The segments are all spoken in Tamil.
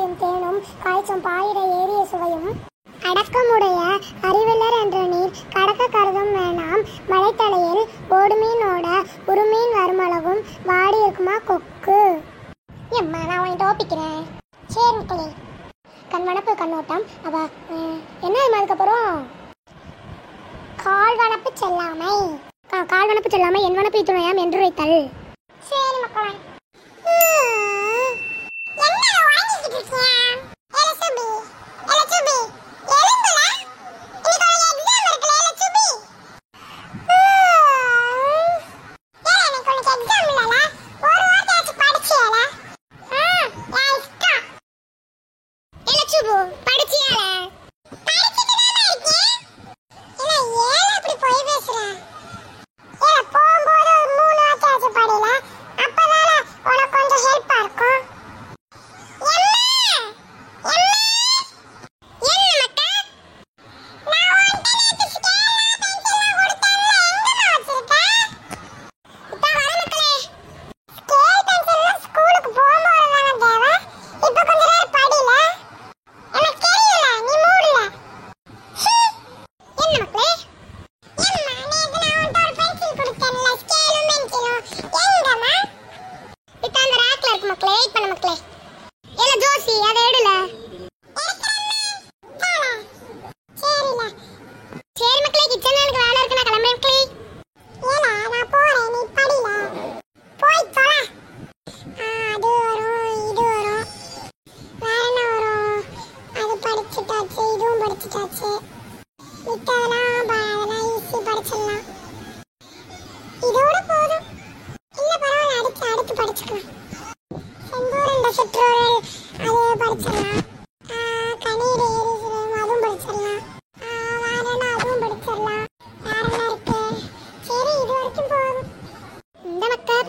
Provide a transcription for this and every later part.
பாரம்பரியம் தேனும் காய்ச்சும் பாயிட ஏறிய சுவையும் அடக்கமுடைய அறிவிலர் என்ற நீர் கடக்க கருதும் வேணாம் மலைத்தலையில் ஓடுமீனோட உருமீன் வருமளவும் வாடி இருக்குமா கொக்கு. எம்மா நான் உன்கிட்ட ஓப்பிக்கிறேன். சரி மக்களே, கண்வனப்பு கண்ணோட்டம். அவ என்ன அதுக்கப்புறம் கால்வனப்பு செல்லாமை. கால்வனப்பு செல்லாமை என் வனப்பு துணையாம் என்று வைத்தல். சரி மக்களே.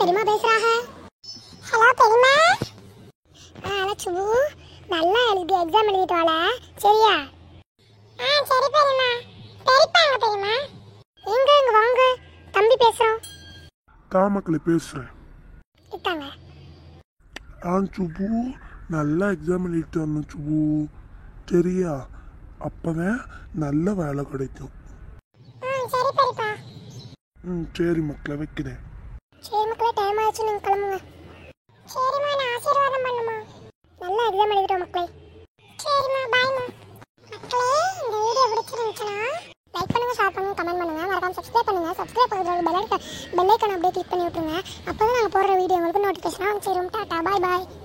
பெரியமா பேசுறாங்க. ஹலோ பெரியமா. சுபு நல்லா எழுதி எக்ஸாம் எழுதிட்டு வாள சரியா? சரி பெரியமா. பெரியப்பாங்க பெரியமா. எங்க வாங்க தம்பி பேசுறோம். தாமக்களே பேசுறேன். இட்டாங்க. சுபு நல்லா எக்ஸாம் எழுதிட்டு வரணும் சுபு சரியா? அப்பதான் நல்ல வேலை கிடைக்கும். சரி பெரியப்பா. சரி மக்களை வைக்கிறேன். சரி மக்களே, டைம் ஆயிடுச்சு, நீங்க கிளம்புங்க. சரிம்மா, நான் ஆசீர்வாதம் பண்ணுமா. நல்லா எக்ஸாம் எழுதிட்டோம் மக்களே. சரிம்மா, பாய்மா. மக்களே, இந்த வீடியோ பிடிச்சிருந்துச்சுன்னா லைக் பண்ணுங்க, ஷேர் பண்ணுங்க, கமெண்ட் பண்ணுங்க, மறக்காம சப்ஸ்கிரைப் பண்ணுங்க. சப்ஸ்கிரைப் பண்ணுறது பெல் ஐக்கான் அப்படியே கிளிக் பண்ணி விட்டுருங்க. அப்போ தான் நாங்கள் போடுற வீடியோ உங்களுக்கு நோட்டிஃபிகேஷனாக வந்து சேரும். டாடா, பாய் பாய்.